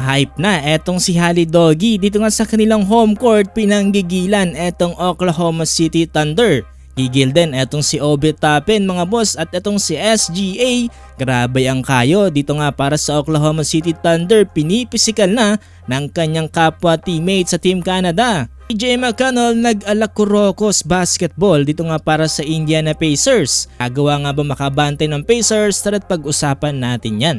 hype na etong si Halidogi dito nga sa kanilang home court, pinanggigilan etong Oklahoma City Thunder. Gigil din etong si Obi Toppin mga boss, at etong si SGA, grabe ang kayo dito nga para sa Oklahoma City Thunder, pinipisikal na ng kanyang kapwa teammate sa Team Canada. TJ McConnell nag-alakurokos basketball dito nga para sa Indiana Pacers. Agawa nga ba makabante ng Pacers? Tara't pag-usapan natin yan.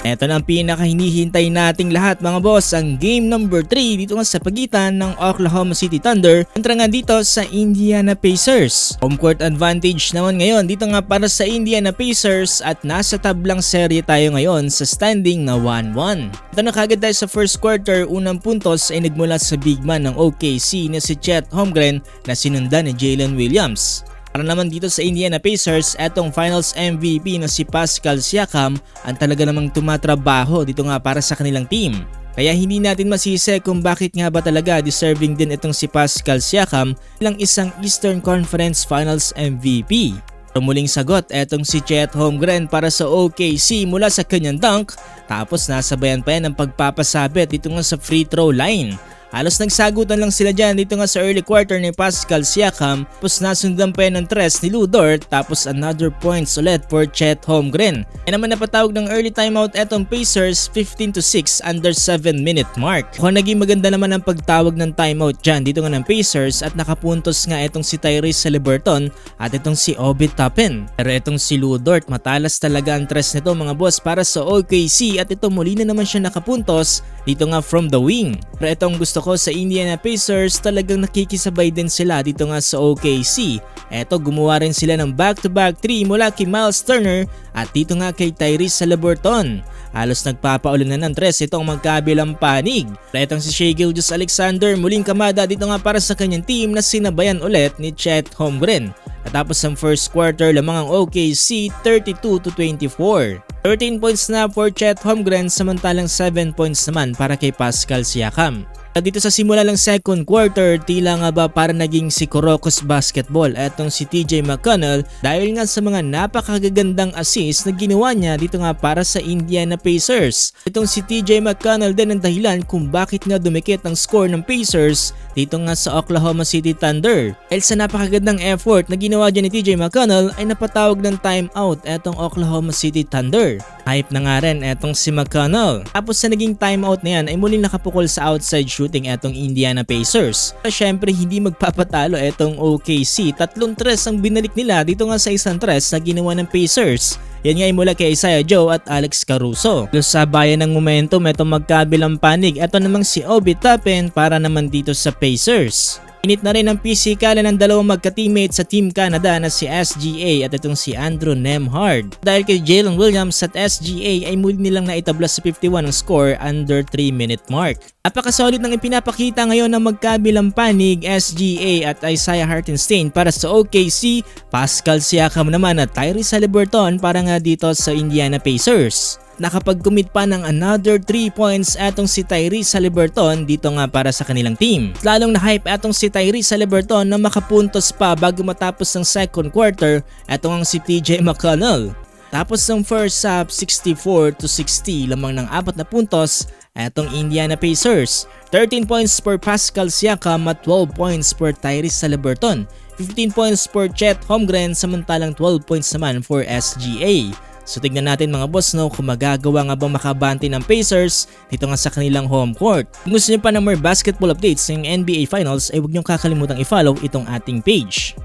Ito na ang pinakahinihintay nating lahat mga boss, ang game number 3 dito nga sa pagitan ng Oklahoma City Thunder kontra nga dito sa Indiana Pacers. Home court advantage naman ngayon dito nga para sa Indiana Pacers at nasa tablang serye tayo ngayon sa standing na 1-1. Ito na kagad tayo sa first quarter, unang puntos ay nagmula sa big man ng OKC na si Chet Holmgren na sinundan ni Jalen Williams. Para naman dito sa Indiana Pacers, etong finals MVP na si Pascal Siakam ang talaga namang tumatrabaho dito nga para sa kanilang team. Kaya hindi natin masisi kung bakit nga ba talaga deserving din itong si Pascal Siakam bilang isang Eastern Conference Finals MVP. Muling sagot etong si Chet Holmgren para sa OKC mula sa kanyang dunk, tapos nasabayan pa yan ng pagpapasabit dito nga sa free throw line. Halos nagsagutan lang sila dyan dito nga sa early quarter ni Pascal Siakam, tapos nasundan pa yan ng tres ni Lu Dort, tapos another points ulit for Chet Holmgren. Kaya naman napatawag ng early timeout etong Pacers 15-6 under 7 minute mark. Kung naging maganda naman ang pagtawag ng timeout dyan dito nga ng Pacers at nakapuntos nga etong si Tyrese Haliburton at itong si Obi Toppin. Pero etong si Lu Dort, matalas talaga ang tres nito mga boss para sa OKC, at ito muli na naman siya nakapuntos dito nga from the wing. Pero itong gusto ko sa Indiana Pacers, talagang nakikisabay din sila dito nga sa OKC. Eto, gumawa rin sila ng back-to-back 3 mula kay Miles Turner at dito nga kay Tyrese Haliburton. Halos nagpapaulan na ng tres itong magkabilang panig. Etong si Shai Gilgeous-Alexander muling kamada dito nga para sa kanyang team na sinabayan ulit ni Chet Holmgren. Natapos ang first quarter lamang ang OKC 32-24. 13 points na for Chet Holmgren, samantalang 7 points naman para kay Pascal Siakam. Dito sa simula ng second quarter, tila nga ba para naging si Kurokos basketball etong si TJ McConnell dahil nga sa mga napakagagandang assist na ginawa niya dito nga para sa Indiana Pacers. Itong si TJ McConnell din ang dahilan kung bakit nga dumikit ang score ng Pacers dito nga sa Oklahoma City Thunder. Dahil sa napakagandang effort na ginawa dyan ni TJ McConnell ay napatawag ng timeout etong Oklahoma City Thunder. Hype na nga rin etong si McConnell. Tapos sa naging timeout na yan ay muling nakapukol sa outside shooting etong Indiana Pacers. Syempre hindi magpapatalo etong OKC. 3 tres ang binalik nila dito nga sa isang tres na ginawa ng Pacers. Yan nga ay mula kay Isaiah Joe at Alex Caruso. Sa bayan ng momentum etong magkabilang panig, eto namang si Obi Toppin para naman dito sa Pacers. Init na rin ang pisikalan ng dalawang magka-teammate sa Team Canada na si SGA at itong si Andrew Nembhard. Dahil kay Jalen Williams at SGA ay muli nilang naitabla sa 51 ang score under 3 minute mark. Napakasolid ng ipinapakita ngayon ng magkabilang panig, SGA at Isaiah Hartenstein para sa OKC, Pascal Siakam naman at Tyrese Haliburton para nga dito sa Indiana Pacers. Nakapag-commit pa ng another 3 points etong si Tyrese Haliburton dito nga para sa kanilang team. Lalong na-hype etong si Tyrese Haliburton na makapuntos pa bago matapos ng second quarter etong ang si TJ McConnell. Tapos ng first half 64-60 lamang ng 4 na puntos etong Indiana Pacers. 13 points for Pascal Siakam at 12 points for Tyrese Haliburton. 15 points for Chet Holmgren, samantalang 12 points naman for SGA. So tignan natin mga boss kung magagawa nga bang makabante ng Pacers dito nga sa kanilang home court. Kung gusto nyo pa ng more basketball updates ng NBA Finals ay huwag nyo kakalimutang i-follow itong ating page.